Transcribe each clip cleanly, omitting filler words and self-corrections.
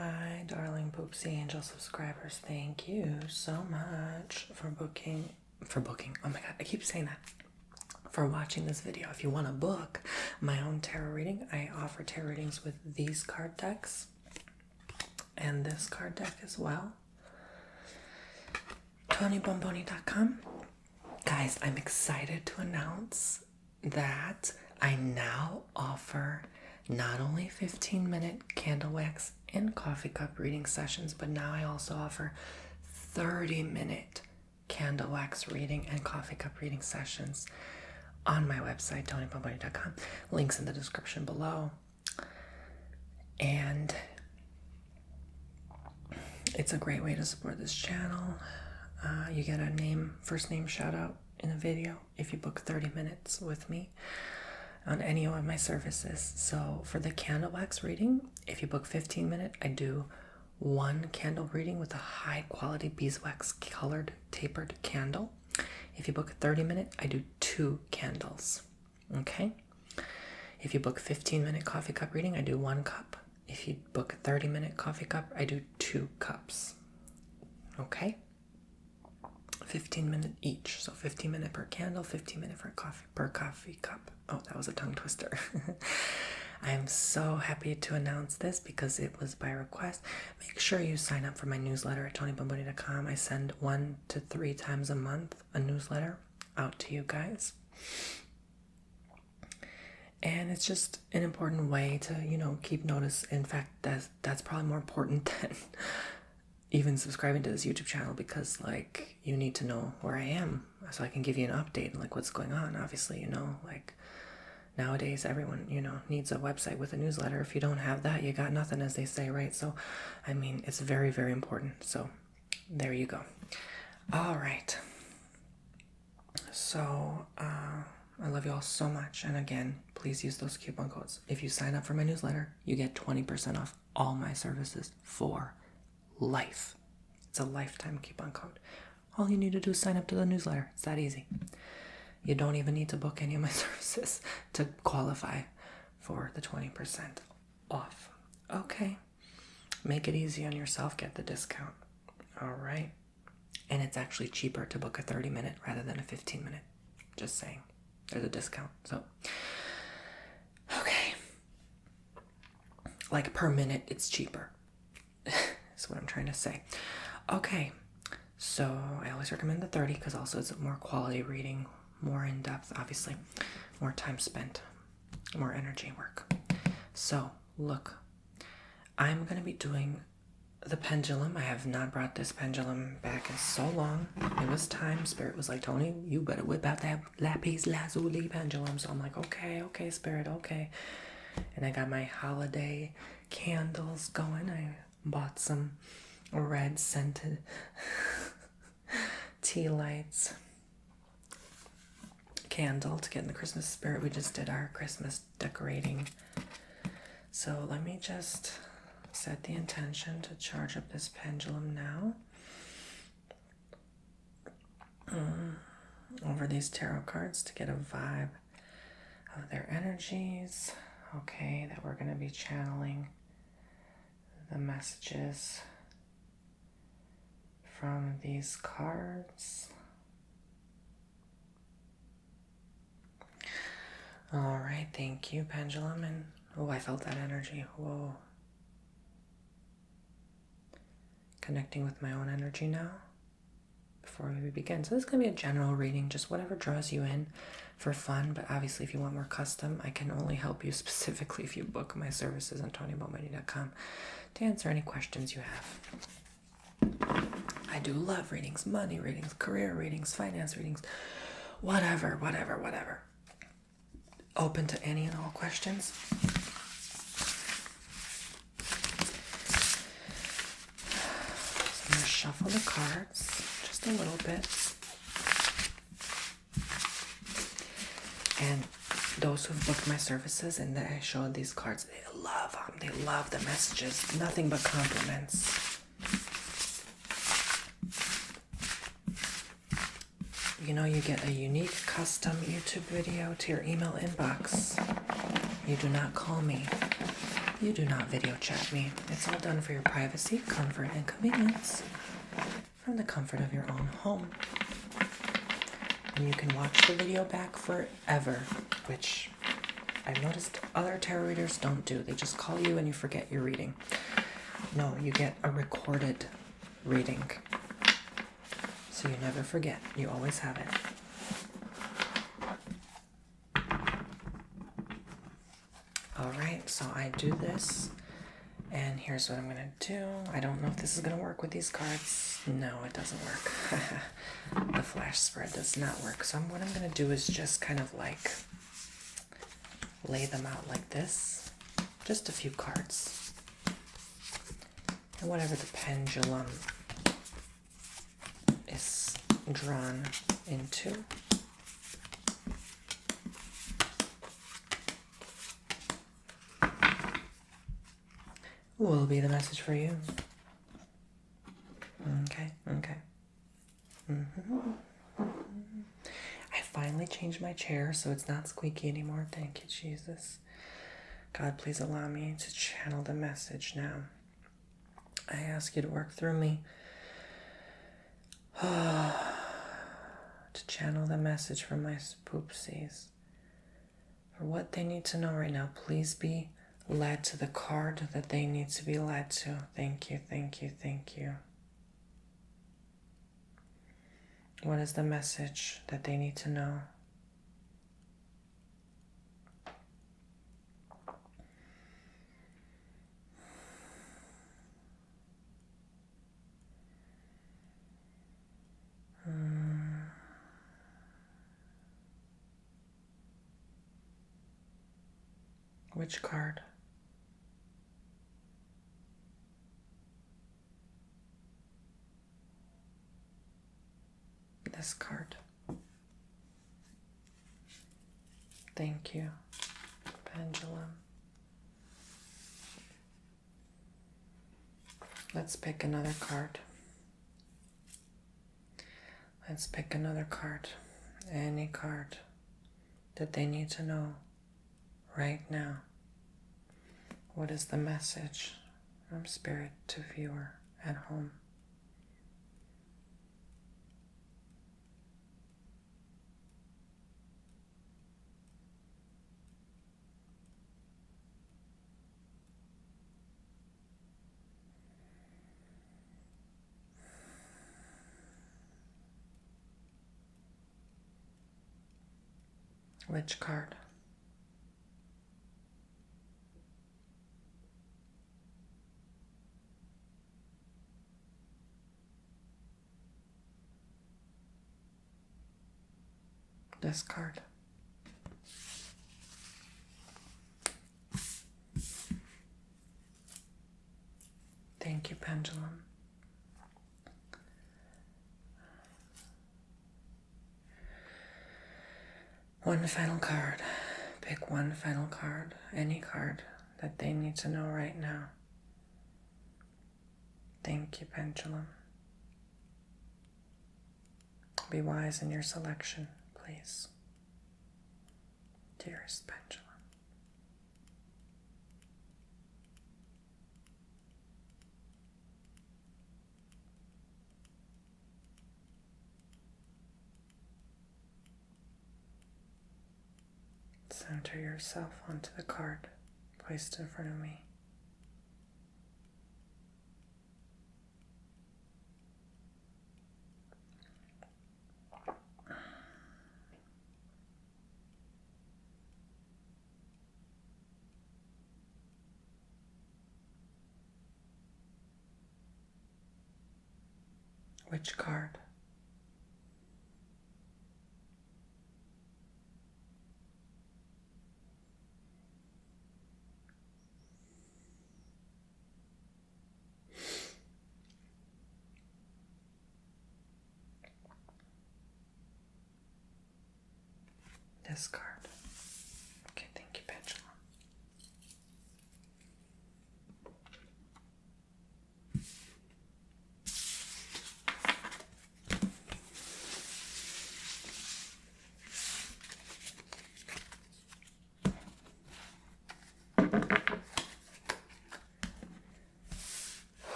Hi, darling Poopsie Angel subscribers. Thank you so much for booking. Oh my god, I keep saying that. For watching this video. If you want to book my own tarot reading, I offer tarot readings with these card decks and this card deck as well. TonyBomboni.com. Guys, I'm excited to announce that I now offer not only 15-minute candle wax and coffee cup reading sessions, but now I also offer 30-minute candle wax reading and coffee cup reading sessions on my website, TonyBomboni.com. Links in the description below. And it's a great way to support this channel. You get a first name shout out in a video if you book 30 minutes with me on any of my services. So for the candle wax reading, if you book 15 minutes, I do one candle reading with a high quality beeswax colored tapered candle. If you book 30 minutes, I do 2 candles. Okay? If you book 15-minute coffee cup reading, I do 1 cup. If you book a 30-minute coffee cup, I do 2 cups. Okay? 15 minutes each. So 15 minutes per candle, 15 minutes per coffee cup. Oh, that was a tongue twister. I am so happy to announce this because it was by request. Make sure you sign up for my newsletter at TonyBomboni.com. I send 1 to 3 times a month a newsletter out to you guys. And it's just an important way to, keep notice. In fact, that's probably more important than even subscribing to this YouTube channel because, you need to know where I am so I can give you an update and, what's going on. Obviously, nowadays, everyone, needs a website with a newsletter. If you don't have that, you got nothing, as they say, right? So, it's very, very important. So, there you go. All right. So, I love you all so much. And again, please use those coupon codes. If you sign up for my newsletter, you get 20% off all my services for life. It's a lifetime coupon code. All you need to do is sign up to the newsletter. It's that easy. You don't even need to book any of my services to qualify for the 20% off. Okay. Make it easy on yourself. Get the discount. All right. And it's actually cheaper to book a 30-minute rather than a 15-minute. Just saying. There's a discount. So, okay. Per minute, it's cheaper. That's what I'm trying to say. Okay. So, I always recommend the 30 because also it's a more quality reading, more in depth, obviously, more time spent, more energy work. So, look, I'm going to be doing the pendulum. I have not brought this pendulum back in so long. It was time. Spirit was like, Tony, you better whip out that lapis lazuli pendulum. So I'm like, okay, Spirit, okay. And I got my holiday candles going. I bought some red scented tea lights candle to get in the Christmas spirit. We just did our Christmas decorating. So let me just set the intention to charge up this pendulum now over these tarot cards to get a vibe of their energies. Okay, that we're going to be channeling the messages from these cards. All right, thank you, pendulum. And oh, I felt that energy. Whoa. Connecting with my own energy now before we begin. So this is going to be a general reading, just whatever draws you in for fun. But obviously, if you want more custom, I can only help you specifically if you book my services on TonyBomboni.com to answer any questions you have. I do love readings, money readings, career readings, finance readings, whatever. Open to any and all questions. Shuffle the cards just a little bit. And those who've booked my services and that I showed these cards, they love them. They love the messages. Nothing but compliments. You get a unique custom YouTube video to your email inbox. You do not call me. You do not video chat me. It's all done for your privacy, comfort, and convenience from the comfort of your own home. And you can watch the video back forever, which I've noticed other tarot readers don't do. They just call you and you forget you're reading. No, you get a recorded reading. So you never forget. You always have it. Alright, so I do this. And here's what I'm going to do. I don't know if this is going to work with these cards. No, it doesn't work. The flash spread does not work. So what I'm going to do is just kind of like lay them out like this. Just a few cards. And whatever the pendulum is drawn into. Will be the message for you. Okay. I finally changed my chair so it's not squeaky anymore. Thank you, Jesus. God, please allow me to channel the message now. I ask you to work through me. To channel the message from my spoopsies. For what they need to know right now, please be led to the card that they need to be led to. Thank you. What is the message that they need to know? Which card? This card. Thank you, Pendulum. Let's pick another card. Let's pick another card. Any card that they need to know right now. What is the message from Spirit to viewer at home? Which card? This card. Thank you, Pendulum. One final card. Pick one final card. Any card that they need to know right now. Thank you, Pendulum. Be wise in your selection, please. Dearest Pendulum. Center yourself onto the card placed in front of me. Which card? This card. Okay, thank you, Pendulum.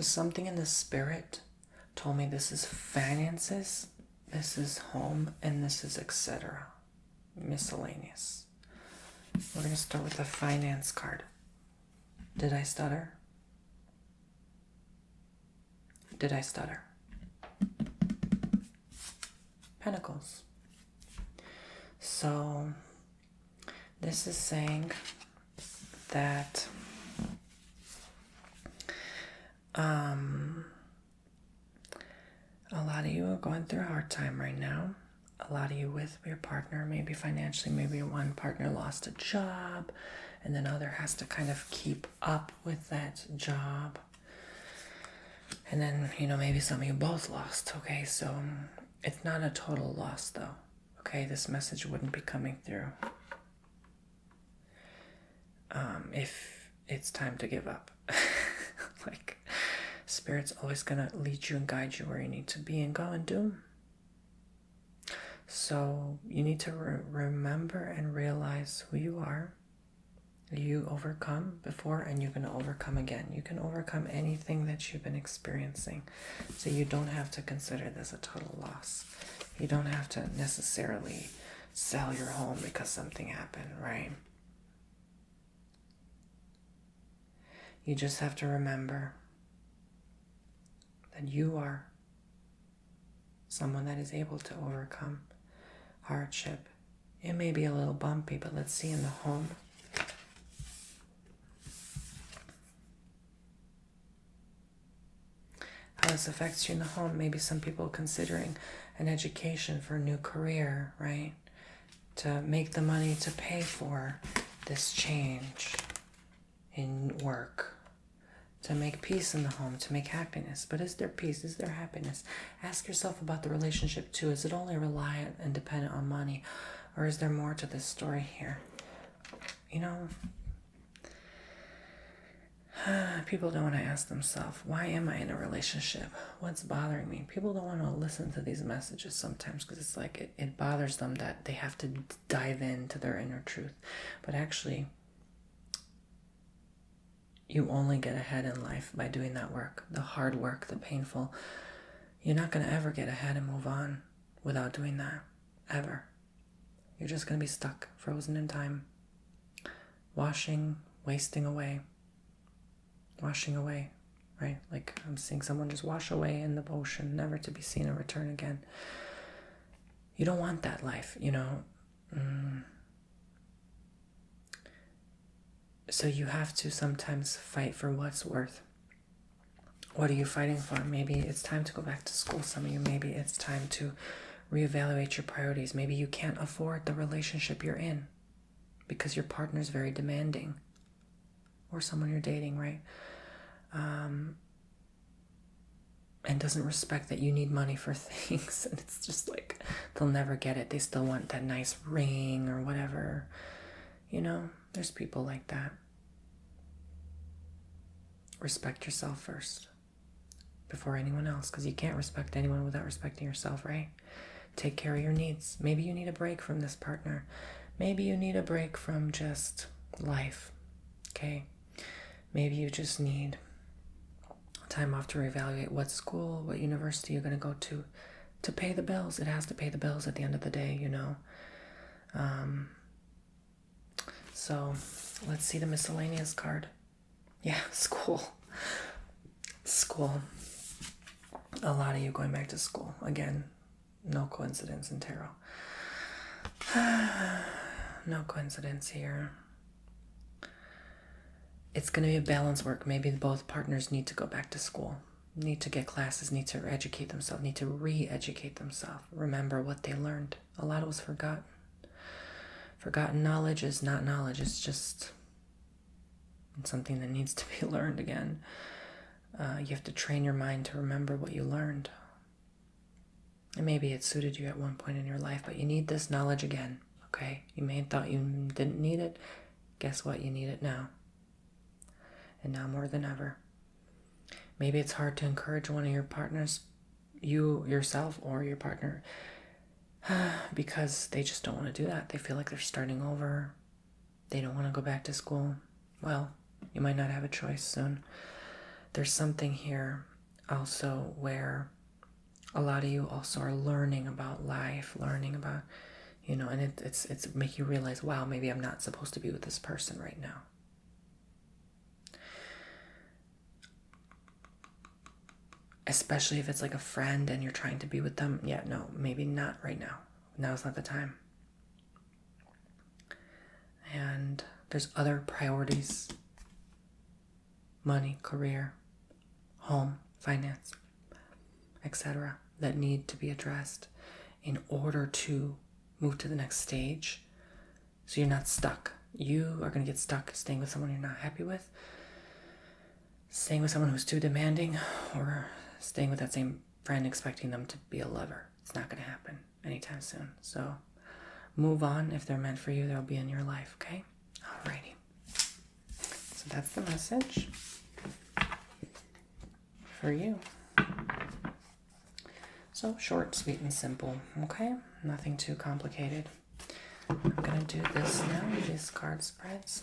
So something in the spirit told me this is finances, this is home, and this is etc. Miscellaneous. We're going to start with the finance card. Did I stutter? Did I stutter? Pentacles. So this is saying that a lot of you are going through a hard time right now. A lot of you with your partner, maybe financially, maybe one partner lost a job and then other has to kind of keep up with that job. And then, maybe some of you both lost. Okay, so it's not a total loss though. Okay, this message wouldn't be coming through if it's time to give up. Like, Spirit's always going to lead you and guide you where you need to be and go and do. So you need to remember and realize who you are. You overcome before and you're going to overcome again. You can overcome anything that you've been experiencing. So you don't have to consider this a total loss. You don't have to necessarily sell your home because something happened, right? You just have to remember that you are someone that is able to overcome hardship. It may be a little bumpy, but let's see in the home. How this affects you in the home. Maybe some people considering an education for a new career, right? To make the money to pay for this change in work. To make peace in the home, to make happiness. But is there peace? Is there happiness? Ask yourself about the relationship too. Is it only reliant and dependent on money? Or is there more to this story here? People don't want to ask themselves, why am I in a relationship? What's bothering me? People don't want to listen to these messages sometimes because it's like it bothers them that they have to dive into their inner truth. But actually, you only get ahead in life by doing that work, the hard work, the painful. You're not going to ever get ahead and move on without doing that, ever. You're just going to be stuck, frozen in time, washing away, right? Like I'm seeing someone just wash away in the ocean, never to be seen or return again. You don't want that life, So you have to sometimes fight for what's worth. What are you fighting for? Maybe it's time to go back to school, some of you. Maybe it's time to reevaluate your priorities. Maybe you can't afford the relationship you're in because your partner's very demanding. Or someone you're dating, right? And doesn't respect that you need money for things. And it's just like, they'll never get it. They still want that nice ring or whatever. There's people like that. Respect yourself first before anyone else, because you can't respect anyone without respecting yourself, right? Take care of your needs. Maybe you need a break from this partner. Maybe you need a break from just life, okay? Maybe you just need time off to reevaluate what school, what university you're going to go to pay the bills. It has to pay the bills at the end of the day, So let's see the miscellaneous card. Yeah, school. A lot of you going back to school. Again, no coincidence in tarot. No coincidence here. It's going to be a balance work. Maybe both partners need to go back to school, need to get classes, need to educate themselves, need to re-educate themselves. Remember what they learned. A lot was forgotten. Forgotten knowledge is not knowledge. It's just something that needs to be learned again. You have to train your mind to remember what you learned. And maybe it suited you at one point in your life, but you need this knowledge again, okay? You may have thought you didn't need it. Guess what? You need it now. And now more than ever. Maybe it's hard to encourage one of your partners, you yourself or your partner, because they just don't want to do that. They feel like they're starting over. They don't want to go back to school. Well, you might not have a choice soon. there's something here also where a lot of you also are learning about life, learning about, and it's make you realize, wow, maybe I'm not supposed to be with this person right now. Especially if it's like a friend and you're trying to be with them. Yeah, no, maybe not right now. Now's not the time. And there's other priorities: money, career, home, finance, etc., that need to be addressed in order to move to the next stage. So you're not stuck. You are going to get stuck staying with someone you're not happy with, staying with someone who's too demanding, or staying with that same friend expecting them to be a lover. It's not going to happen anytime soon. So move on. If they're meant for you, they'll be in your life, okay? Alrighty. So that's the message for you. So short, sweet, and simple, okay? Nothing too complicated. I'm going to do this now, these card spreads.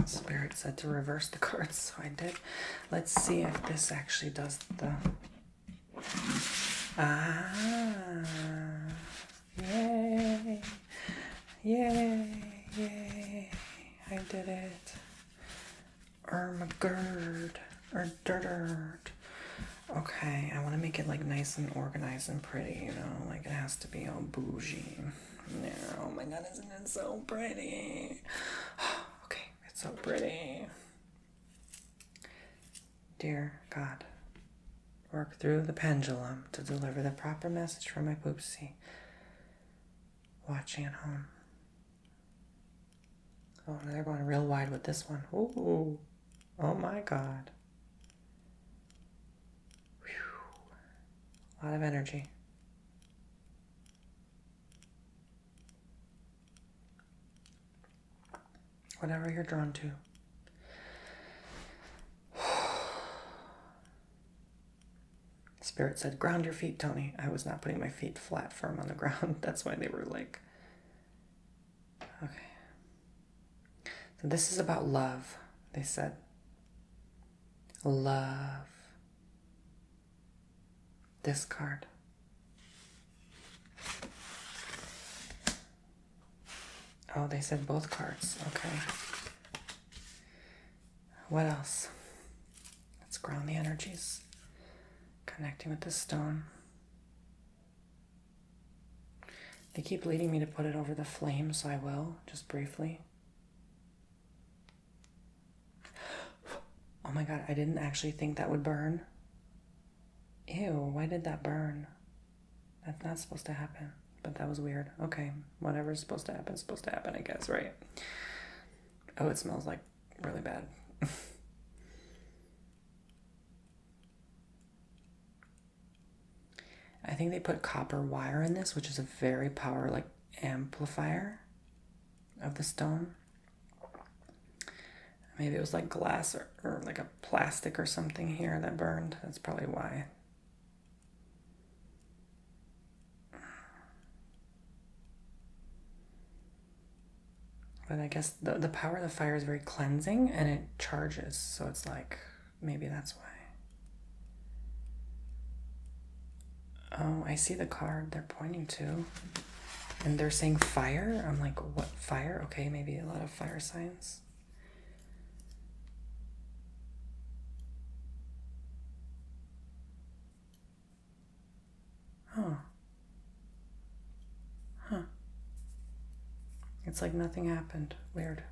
Spirit said to reverse the cards, so I did. Let's see if this actually does the... Yay! Yay! Yay! I did it. Ermagerd. Or dirt. Okay, I want to make it like nice and organized and pretty, like it has to be all bougie. Yeah, oh my god, isn't it so pretty? So pretty. Dear God, work through the pendulum to deliver the proper message for my poopsie watching at home. Oh, they're going real wide with this one. Ooh, oh my God. Whew. A lot of energy. Whatever you're drawn to. Spirit said, ground your feet, Tony. I was not putting my feet flat, firm on the ground. That's why they were like... Okay. So this is about love, they said. Love. This card. Oh, they said both cards. Okay. What else? Let's ground the energies. Connecting with the stone. They keep leading me to put it over the flame, so I will, just briefly. Oh my God, I didn't actually think that would burn. Ew, why did that burn? That's not supposed to happen. But that was weird. Okay, whatever's supposed to happen, I guess, right? Oh, it smells like really bad. I think they put copper wire in this, which is a very powerful, like, amplifier of the stone. Maybe it was like glass or like a plastic or something here that burned. That's probably why. But I guess the power of the fire is very cleansing and it charges. So it's like, maybe that's why. Oh, I see the card they're pointing to. And they're saying fire. I'm like, what fire? Okay, maybe a lot of fire signs. Oh. Huh. It's like nothing happened. Weird.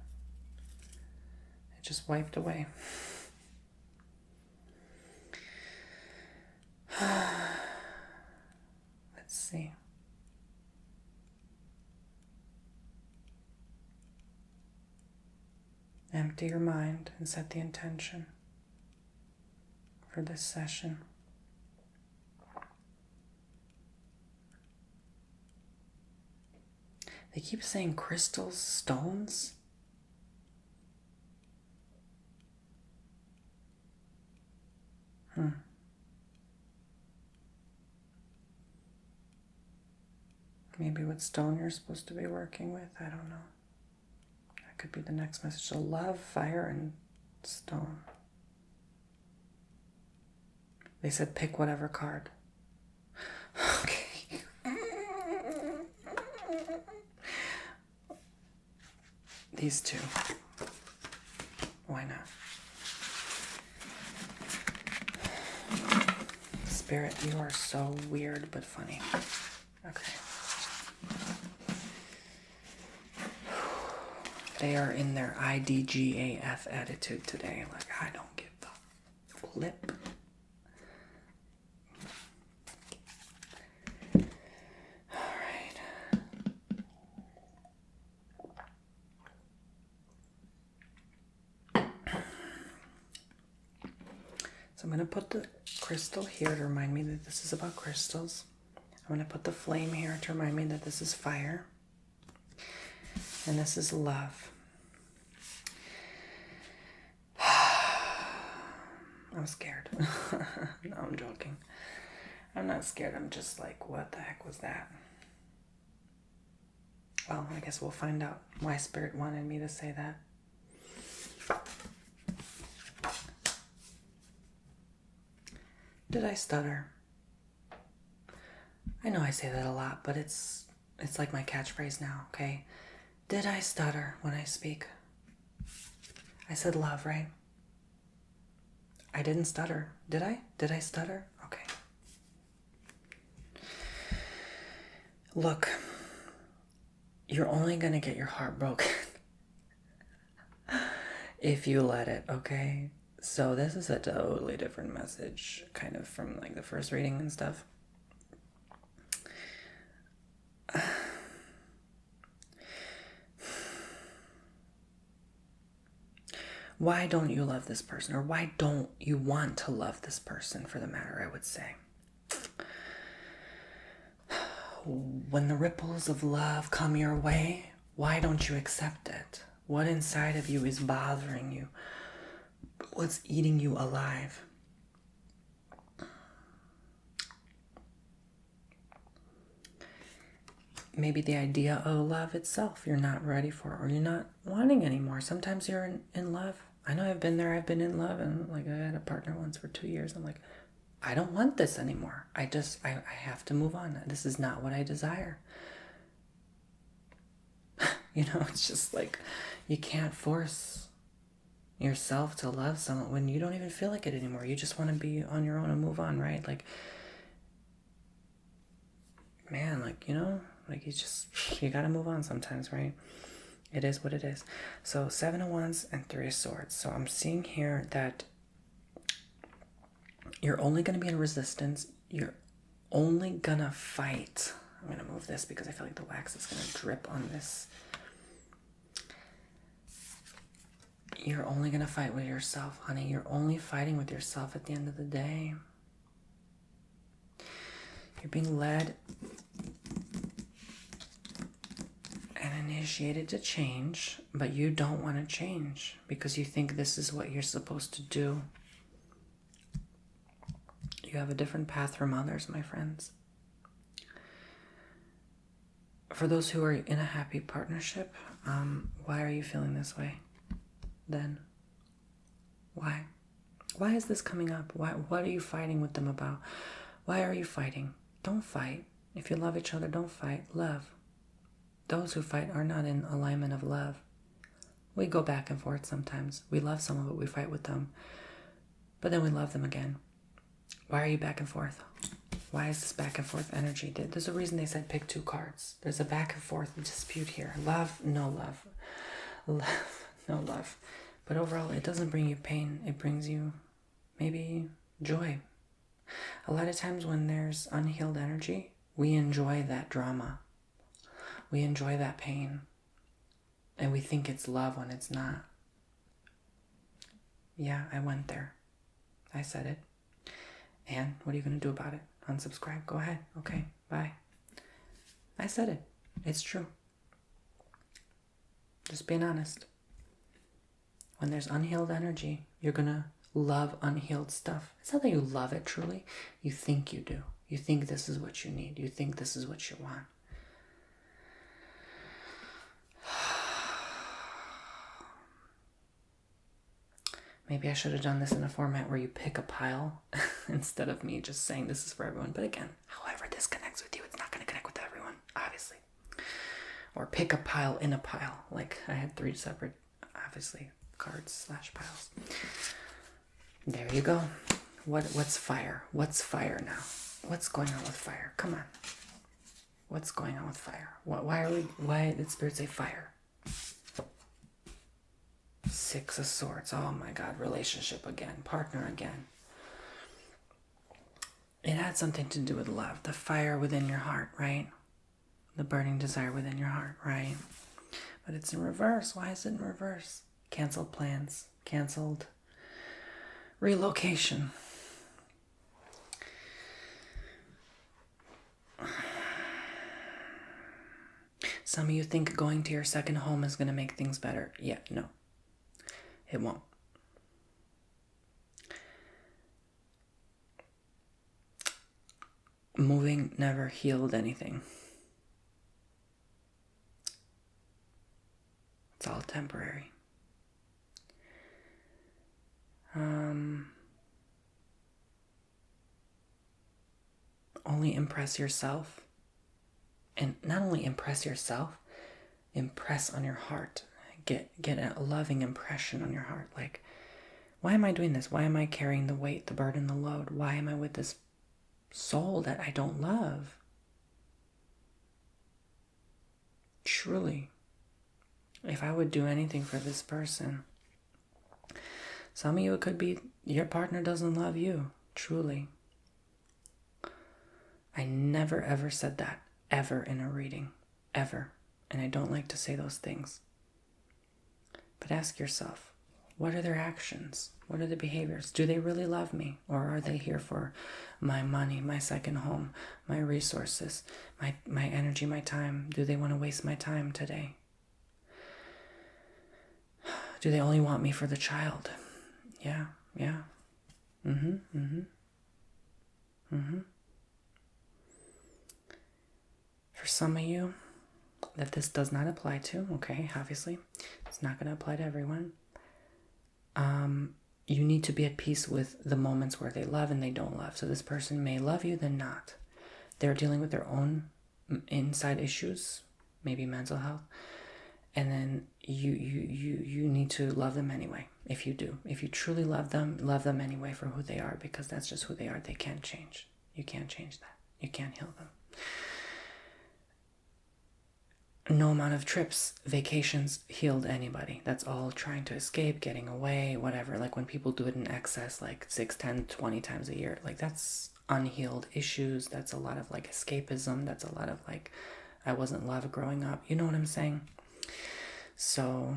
It just wiped away. Let's see. Empty your mind and set the intention for this session. They keep saying crystals, stones. Maybe what stone you're supposed to be working with. I don't know. That could be the next message. So love, fire, and stone. They said pick whatever card. Okay. These two. Why not? Spirit, you are so weird but funny. Okay. They are in their IDGAF attitude today. Like, I don't give a flip. So I'm going to put the crystal here to remind me that this is about crystals. I'm going to put the flame here to remind me that this is fire. And this is love. I'm scared. No, I'm joking. I'm not scared. I'm just like, what the heck was that? Well, I guess we'll find out why Spirit wanted me to say that. Did I stutter? I know I say that a lot, but it's like my catchphrase now, okay? Did I stutter when I speak? I said love, right? I didn't stutter. Did I? Did I stutter? Okay. Look, you're only going to get your heart broken if you let it, okay? So this is a totally different message, kind of from like the first reading and stuff. Why don't you love this person? Or why don't you want to love this person, for the matter, I would say? When the ripples of love come your way, why don't you accept it? What inside of you is bothering you? What's eating you alive? Maybe the idea of love itself you're not ready for, or you're not wanting anymore. Sometimes you're in love. I know I've been there. I've been in love, and like I had a partner once for 2 years. I'm like, I don't want this anymore. I have to move on. This is not what I desire. You know, it's just like you can't force yourself to love someone when you don't even feel like it anymore. You just want to be on your own and move on, right? Like, man, like, you know, like you gotta move on sometimes, right? It is what it is. So 7 of Wands and 3 of Swords. So I'm seeing here that you're only going to be in resistance. You're only going to fight. I'm going to move this because I feel like the wax is going to drip on this. You're only going to fight with yourself, honey. You're only fighting with yourself at the end of the day. You're being led and initiated to change, but you don't want to change because you think this is what you're supposed to do. You have a different path from others, my friends. For those who are in a happy partnership, why are you feeling this way then? Why? Why is this coming up? What are you fighting with them about? Why are you fighting? Don't fight. If you love each other, don't fight. Love. Those who fight are not in alignment of love. We go back and forth sometimes. We love someone, but we fight with them. But then we love them again. Why are you back and forth? Why is this back and forth energy? There's a reason they said pick 2 cards. There's a back and forth dispute here. Love, no love. Love, no love. But overall, it doesn't bring you pain. It brings you maybe joy. A lot of times when there's unhealed energy, we enjoy that drama. We enjoy that pain. And we think it's love when it's not. Yeah, I went there. I said it. And what are you going to do about it? Unsubscribe? Go ahead. Okay, bye. I said it. It's true. Just being honest. When there's unhealed energy, you're going to love unhealed stuff. It's not that you love it truly. You think you do. You think this is what you need. You think this is what you want. Maybe I should have done this in a format where you pick a pile instead of me just saying this is for everyone. But again, however this connects with you, it's not going to connect with everyone, obviously. Or pick a pile in a pile. Like I had 3 separate, obviously, cards/piles. There you go. What's fire? What's fire now? What's going on with fire? Come on. What's going on with fire? Why did Spirit say fire? 6 of Swords. Oh my God. Relationship again. Partner again. It had something to do with love. The fire within your heart, right? The burning desire within your heart, right? But it's in reverse. Why is it in reverse? Canceled plans. Canceled relocation. Some of you think going to your second home is going to make things better. Yeah, no. It won't. Moving never healed anything. It's all temporary. Only impress yourself. And not only impress yourself, impress on your heart. Get a loving impression on your heart. Like, why am I doing this? Why am I carrying the weight, the burden, the load? Why am I with this soul that I don't love? Truly, if I would do anything for this person, some of you, it could be your partner doesn't love you. Truly. I never ever said that. Ever in a reading. Ever. And I don't like to say those things. But ask yourself, what are their actions? What are the behaviors? Do they really love me? Or are they here for my money, my second home, my resources, my energy, my time? Do they want to waste my time today? Do they only want me for the child? Yeah. For some of you that this does not apply to, okay, obviously, it's not going to apply to everyone. You need to be at peace with the moments where they love and they don't love. So this person may love you, then not. They're dealing with their own inside issues, maybe mental health. And then you need to love them anyway, if you do. If you truly love them anyway for who they are, because that's just who they are. They can't change. You can't change that. You can't heal them. No amount of trips, vacations healed anybody. That's all trying to escape, getting away, whatever. Like when people do it in excess, like 6, 10, 20 times a year, like that's unhealed issues. That's a lot of like escapism. That's a lot of like, I wasn't loved growing up. You know what I'm saying? So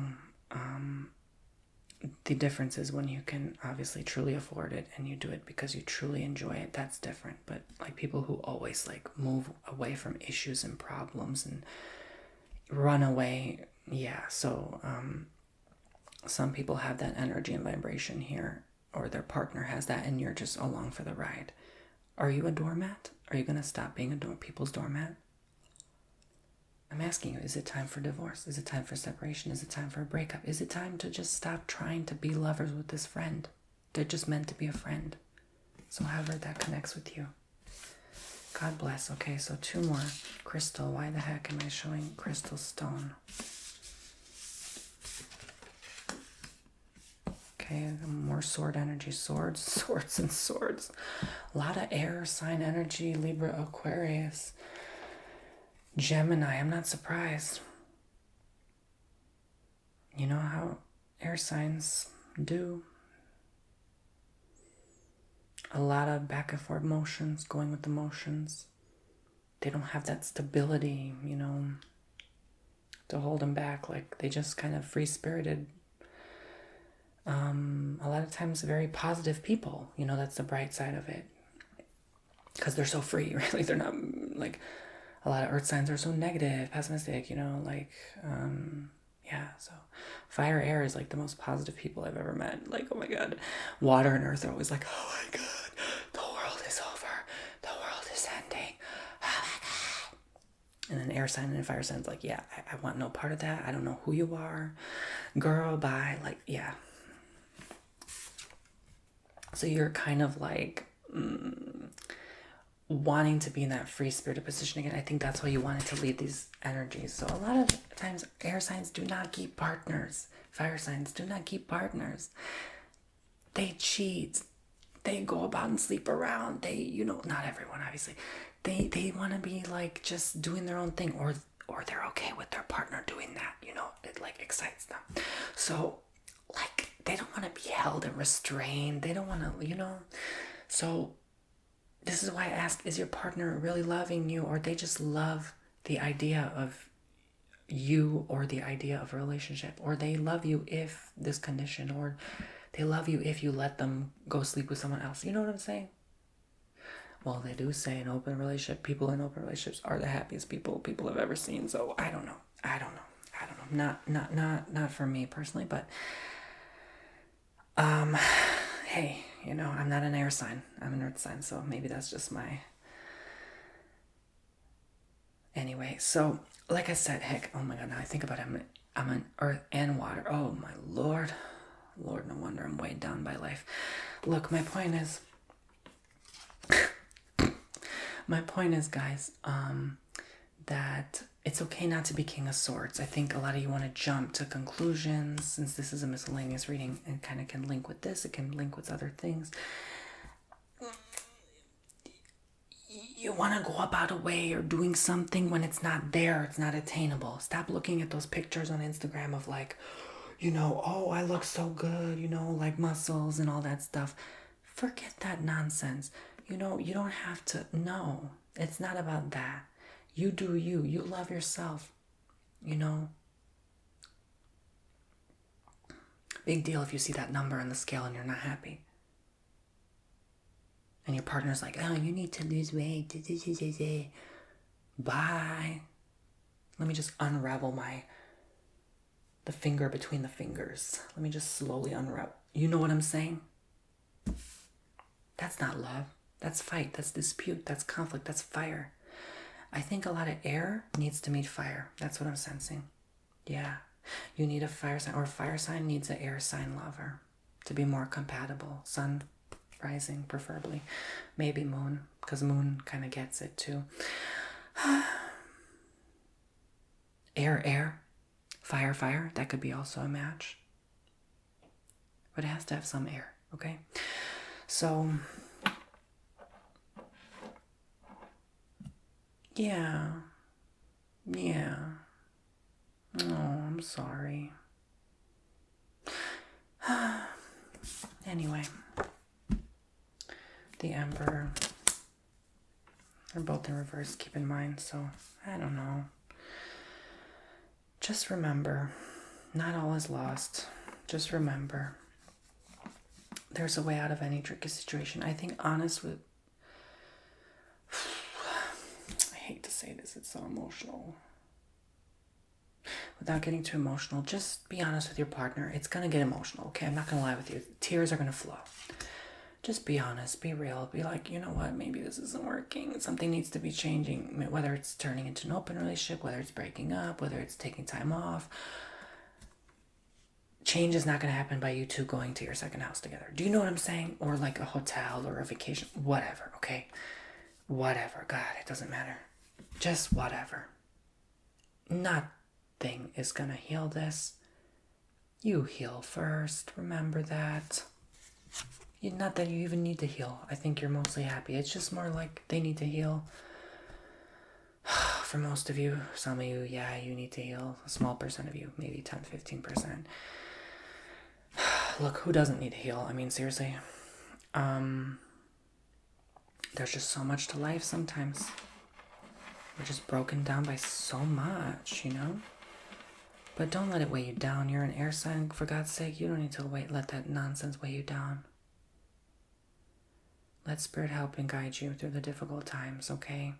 the difference is when you can obviously truly afford it and you do it because you truly enjoy it. That's different. But like people who always like move away from issues and problems and run away. Yeah. So some people have that energy and vibration here, or their partner has that, and you're just along for the ride. Are you a doormat? Are you going to stop being people's doormat? I'm asking you, is it time for divorce? Is it time for separation? Is it time for a breakup? Is it time to just stop trying to be lovers with this friend? They're just meant to be a friend. So however that connects with you. God bless. Okay, so 2 more. Crystal. Why the heck am I showing crystal stone? Okay. Okay, more sword energy. Swords, swords, and swords. A lot of air sign energy. Libra, Aquarius, Gemini. I'm not surprised. You know how air signs do. A lot of back and forth motions, going with the motions. They don't have that stability, you know, to hold them back. Like, they just kind of free-spirited. A lot of times very positive people, you know, that's the bright side of it. Because they're so free, really. They're not, like, a lot of earth signs are so negative, pessimistic, you know, like, yeah, so fire, air is like the most positive people I've ever met. Like, oh my God. Water and earth are always like, oh my God, the world is over. The world is ending. Oh my God. And then air sign and fire sign is like, yeah, I want no part of that. I don't know who you are. Girl, bye. Like, yeah. So you're kind of like wanting to be in that free-spirited position again. I think that's why you wanted to lead these energies. So a lot of times air signs do not keep partners. Fire signs do not keep partners. They cheat. They go about and sleep around. They, you know, not everyone, obviously. They want to be like just doing their own thing, or they're okay with their partner doing that. You know, it like excites them. So like they don't want to be held and restrained. They don't want to, you know. So this is why I ask, is your partner really loving you, or they just love the idea of you, or the idea of a relationship, or they love you if this condition, or they love you if you let them go sleep with someone else. You know what I'm saying? Well, they do say in open relationship, people in open relationships are the happiest people have ever seen. So I don't know. Not for me personally, but hey, you know, I'm not an air sign. I'm an earth sign, so maybe that's just my... Anyway, so, like I said, heck, oh my God, now I think about it, I'm an earth and water. Oh my Lord. Lord, no wonder I'm weighed down by life. Look, my point is... guys, that it's okay not to be King of Swords. I think a lot of you want to jump to conclusions. Since this is a miscellaneous reading, and kind of can link with this, it can link with other things. You want to go about a way or doing something when it's not there, it's not attainable. Stop looking at those pictures on Instagram of like, you know, oh, I look so good, you know, like muscles and all that stuff. Forget that nonsense. You know, you don't have to, no, it's not about that. You do you. You love yourself, you know. Big deal if you see that number on the scale and you're not happy. And your partner's like, oh, you need to lose weight. Bye. Let me just unravel the finger between the fingers. Let me just slowly unravel. You know what I'm saying? That's not love. That's fight. That's dispute. That's conflict. That's fire. I think a lot of air needs to meet fire. That's what I'm sensing. Yeah. You need a fire sign, or a fire sign needs an air sign lover to be more compatible. Sun rising, preferably. Maybe moon, because moon kind of gets it too. Air. Fire. That could be also a match. But it has to have some air, okay? So... Yeah. Oh, I'm sorry. Anyway. The Emperor. They're both in reverse, keep in mind, so I don't know. Just remember, not all is lost. Just remember, there's a way out of any tricky situation. I think honest with... I hate to say this, it's so emotional. Without getting too emotional, just be honest with your partner. It's going to get emotional, okay? I'm not going to lie with you. Tears are going to flow. Just be honest, be real. Be like, you know what? Maybe this isn't working. Something needs to be changing. Whether it's turning into an open relationship, whether it's breaking up, whether it's taking time off. Change is not going to happen by you two going to your second house together. Do you know what I'm saying? Or like a hotel or a vacation. Whatever, okay? Whatever. God, it doesn't matter. Just whatever. Nothing is going to heal this. You heal first. Remember that. Not that you even need to heal. I think you're mostly happy. It's just more like they need to heal. For most of you, some of you, yeah, you need to heal. A small percent of you, maybe 10, 15%. Look, who doesn't need to heal? I mean, seriously. There's just so much to life sometimes. We're just broken down by so much, you know? But don't let it weigh you down. You're an air sign, for God's sake. You don't need to let that nonsense weigh you down. Let Spirit help and guide you through the difficult times, okay?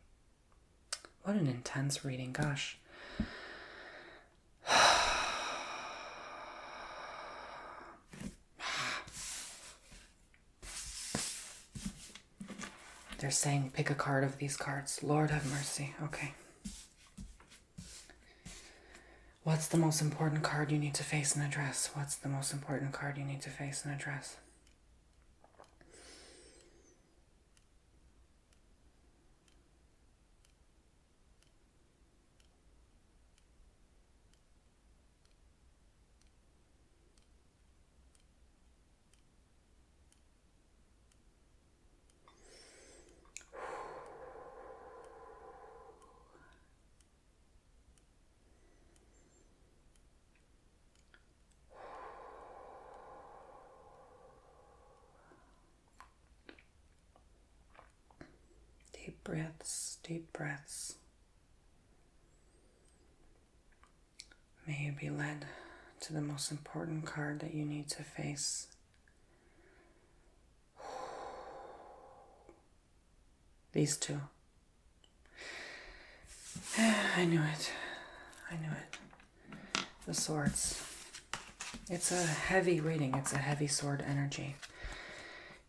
What an intense reading, gosh. They're saying pick a card of these cards. Lord have mercy. Okay. What's the most important card you need to face and address? What's the most important card you need to face and address? Deep breaths, deep breaths. May you be led to the most important card that you need to face. These two. I knew it. I knew it. The swords. It's a heavy reading. It's a heavy sword energy.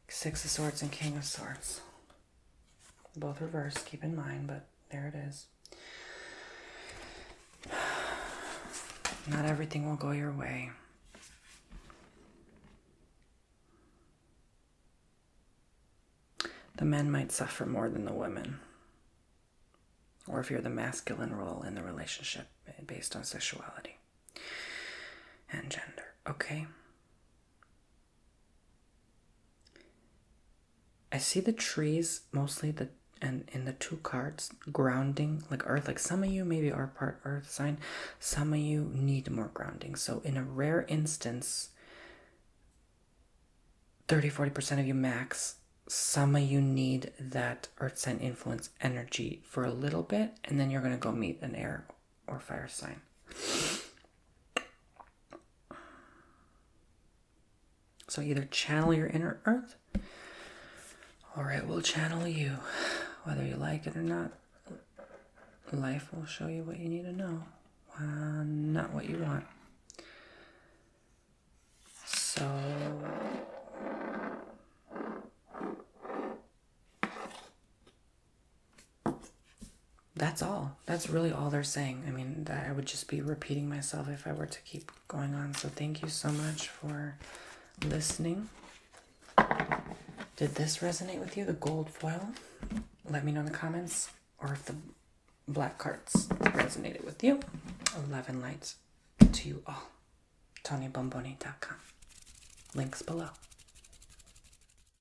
6 of Swords and King of Swords. Both reversed, keep in mind, but there it is. Not everything will go your way. The men might suffer more than the women. Or if you're the masculine role in the relationship based on sexuality and gender, okay? I see the trees, mostly and in the 2 cards, grounding, like earth. Like some of you maybe are part earth sign. Some of you need more grounding. So in a rare instance, 30-40% of you max, some of you need that earth sign influence energy for a little bit, and then you're going to go meet an air or fire sign. So either channel your inner earth, or it will channel you. Whether you like it or not, life will show you what you need to know, not what you want. So, that's all. That's really all they're saying. I mean, I would just be repeating myself if I were to keep going on. So thank you so much for listening. Did this resonate with you, the gold foil? Let me know in the comments, or if the black cards resonated with you. 11 lights to you all. TonyBomboni.com. Links below.